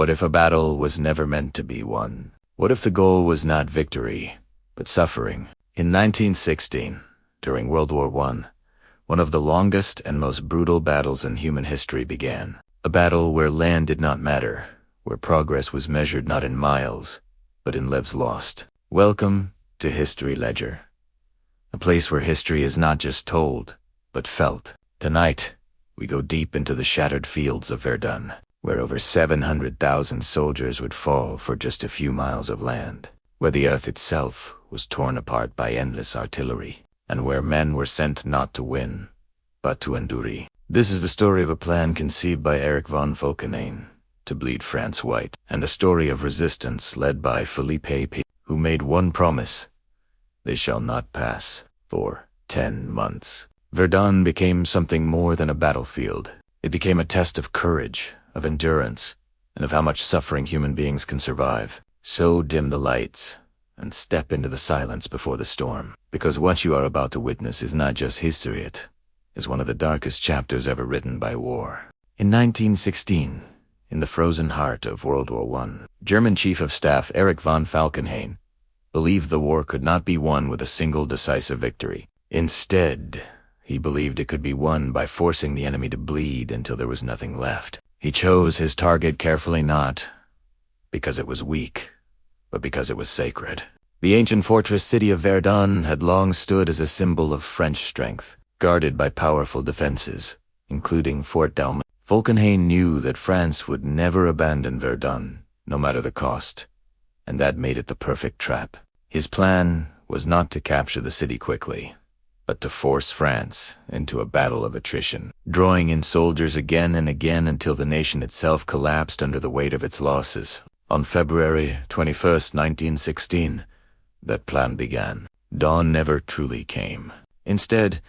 What if a battle was never meant to be won? What if the goal was not victory, but suffering? In 1916, during World War I, one of the longest and most brutal battles in human history began. A battle where land did not matter, where progress was measured not in miles, but in lives lost. Welcome to History Ledger, a place where history is not just told, but felt. Tonight, we go deep into the shattered fields of Verdun, where over 700,000 soldiers would fall for just a few miles of land, where the earth itself was torn apart by endless artillery, and where men were sent not to win, but to endure. This is the story of a plan conceived by Erich von Falkenhayn to bleed France white, and a story of resistance led by Philippe Pétain, who made one promise: they shall not pass. For 10 months, Verdun became something more than a battlefield. It became a test of courage, of endurance, and of how much suffering human beings can survive. So dim the lights, and step into the silence before the storm, because what you are about to witness is not just history, it is one of the darkest chapters ever written by war. In 1916, in the frozen heart of World War I, German Chief of Staff Erich von Falkenhayn believed the war could not be won with a single decisive victory. Instead, he believed it could be won by forcing the enemy to bleed until there was nothing left. He chose his target carefully, not because it was weak, but because it was sacred. The ancient fortress city of Verdun had long stood as a symbol of French strength, guarded by powerful defenses, including Fort Douaumont. Falkenhayn knew that France would never abandon Verdun, no matter the cost, and that made it the perfect trap. His plan was not to capture the city quickly, but to force France into a battle of attrition, drawing in soldiers again and again until the nation itself collapsed under the weight of its losses. On February 21st, 1916, that plan began. Dawn never truly came. Instead,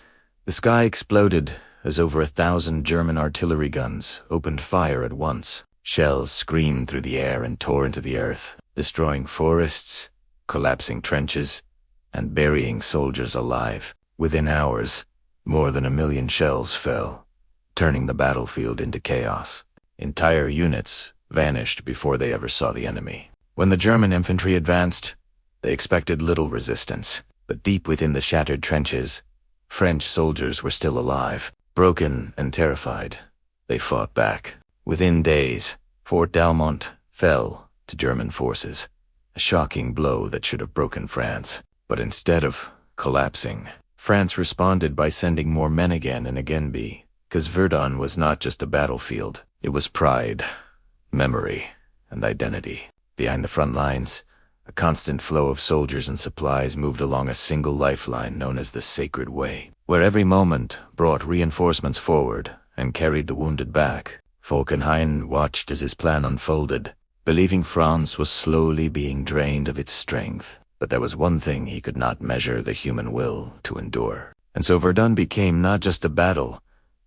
the sky exploded as over 1,000 German artillery guns opened fire at once. Shells screamed through the air and tore into the earth, destroying forests, collapsing trenches, and burying soldiers alive. Within hours, more than 1 million shells fell, turning the battlefield into chaos. Entire units vanished before they ever saw the enemy. When the German infantry advanced, they expected little resistance, but deep within the shattered trenches, French soldiers were still alive. Broken and terrified, they fought back. Within days, Fort Douaumont fell to German forces, a shocking blow that should have broken France. But instead of collapsing, France responded by sending more men again and again, because Verdun was not just a battlefield. It was pride, memory, and identity. Behind the front lines, a constant flow of soldiers and supplies moved along a single lifeline known as the Sacred Way, where every moment brought reinforcements forward and carried the wounded back. Falkenhayn watched as his plan unfolded, believing France was slowly being drained of its strength. But there was one thing he could not measure: the human will to endure. And so Verdun became not just a battle,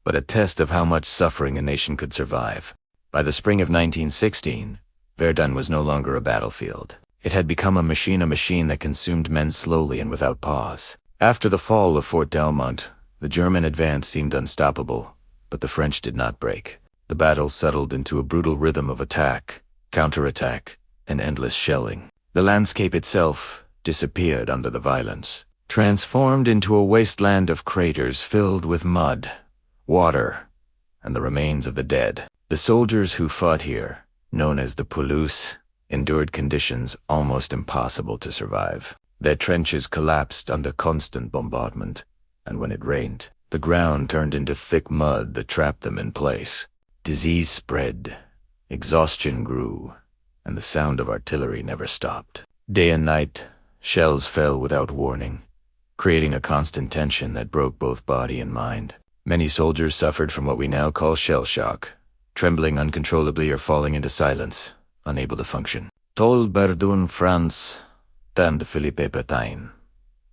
but a test of how much suffering a nation could survive. By the spring of 1916, Verdun was no longer a battlefield. It had become a machine that consumed men slowly and without pause. After the fall of Fort Douaumont, the German advance seemed unstoppable, but the French did not break. The battle settled into a brutal rhythm of attack, counterattack, and endless shelling. The landscape itself disappeared under the violence, transformed into a wasteland of craters filled with mud, water, and the remains of the dead. The soldiers who fought here, known as the Poilus, endured conditions almost impossible to survive. Their trenches collapsed under constant bombardment, and when it rained, the ground turned into thick mud that trapped them in place. Disease spread, exhaustion grew, and the sound of artillery never stopped. Day and night, shells fell without warning, creating a constant tension that broke both body and mind. Many soldiers suffered from what we now call shell shock, trembling uncontrollably or falling into silence, unable to function. Told Verdun, France, turned Philippe Pétain,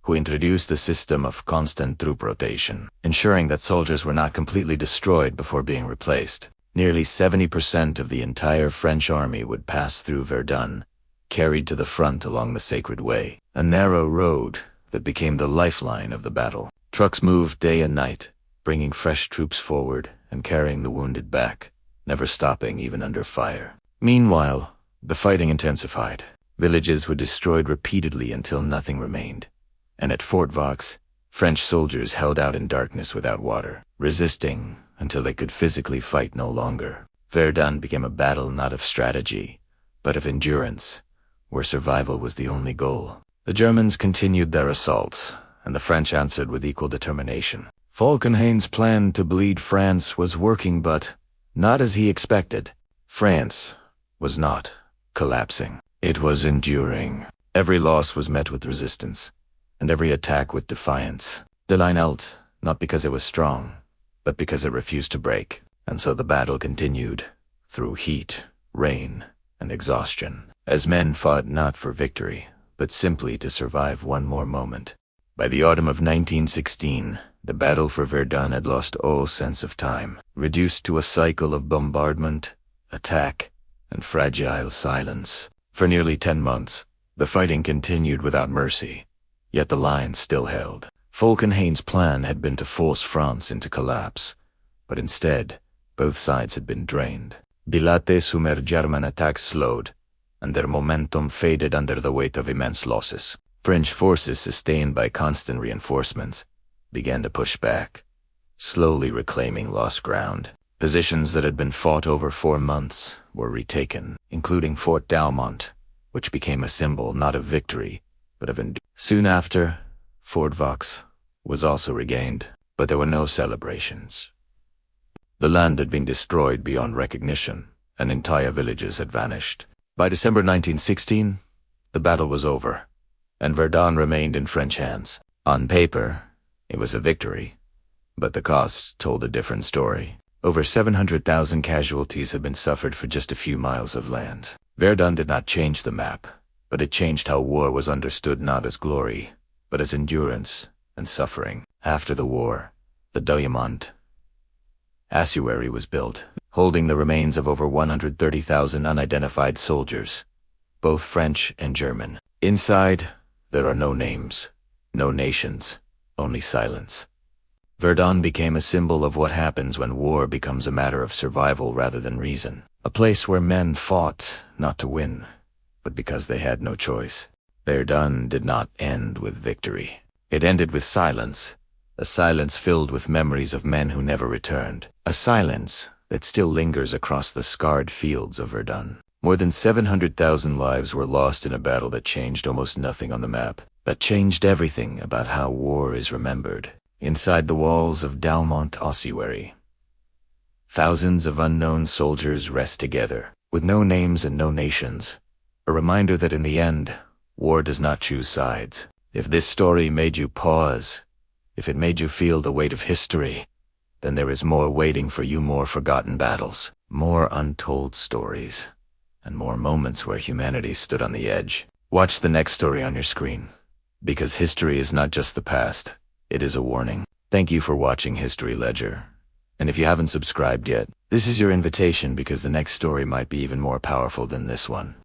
who introduced a system of constant troop rotation, ensuring that soldiers were not completely destroyed before being replaced. Nearly 70% of the entire French army would pass through Verdun, carried to the front along the Sacred Way, a narrow road that became the lifeline of the battle. Trucks moved day and night, bringing fresh troops forward and carrying the wounded back, never stopping even under fire. Meanwhile, the fighting intensified. Villages were destroyed repeatedly until nothing remained. And at Fort Vaux, French soldiers held out in darkness without water, resisting until they could physically fight no longer. Verdun became a battle not of strategy, but of endurance, where survival was the only goal. The Germans continued their assaults, and the French answered with equal determination. Falkenhayn's plan to bleed France was working, but not as he expected. France was not collapsing. It was enduring. Every loss was met with resistance, and every attack with defiance. The line held, not because it was strong, but because it refused to break. And so the battle continued, through heat, rain, and exhaustion, as men fought not for victory, but simply to survive one more moment. By the autumn of 1916, the battle for Verdun had lost all sense of time, reduced to a cycle of bombardment, attack, and fragile silence. For nearly 10 months, the fighting continued without mercy, yet the line still held. Falkenhayn's plan had been to force France into collapse, but instead, both sides had been drained. German attacks slowed, and their momentum faded under the weight of immense losses. French forces, sustained by constant reinforcements, began to push back, slowly reclaiming lost ground. Positions that had been fought over 4 months were retaken, including Fort Douaumont, which became a symbol not of victory, but of endurance. Soon after, Fort Vaux was also regained, but there were no celebrations. The land had been destroyed beyond recognition, and entire villages had vanished. By December 1916, the battle was over, and Verdun remained in French hands. On paper, it was a victory, but the cost told a different story. Over 700,000 casualties had been suffered for just a few miles of land. Verdun did not change the map, but it changed how war was understood not as glory, but as endurance and suffering. After the war, the Douaumont ossuary was built, holding the remains of over 130,000 unidentified soldiers, both French and German. Inside, there are no names, no nations, only silence. Verdun became a symbol of what happens when war becomes a matter of survival rather than reason. A place where men fought not to win, but because they had no choice. Verdun did not end with victory. It ended with silence. A silence filled with memories of men who never returned. A silence that still lingers across the scarred fields of Verdun. More than 700,000 lives were lost in a battle that changed almost nothing on the map, but changed everything about how war is remembered. Inside the walls of Douaumont Ossuary, thousands of unknown soldiers rest together, with no names and no nations. A reminder that in the end, war does not choose sides. If this story made you pause, if it made you feel the weight of history, then there is more waiting for you, more forgotten battles, more untold stories, and more moments where humanity stood on the edge. Watch the next story on your screen, because history is not just the past, it is a warning. Thank you for watching History Ledger. And if you haven't subscribed yet, this is your invitation, because the next story might be even more powerful than this one.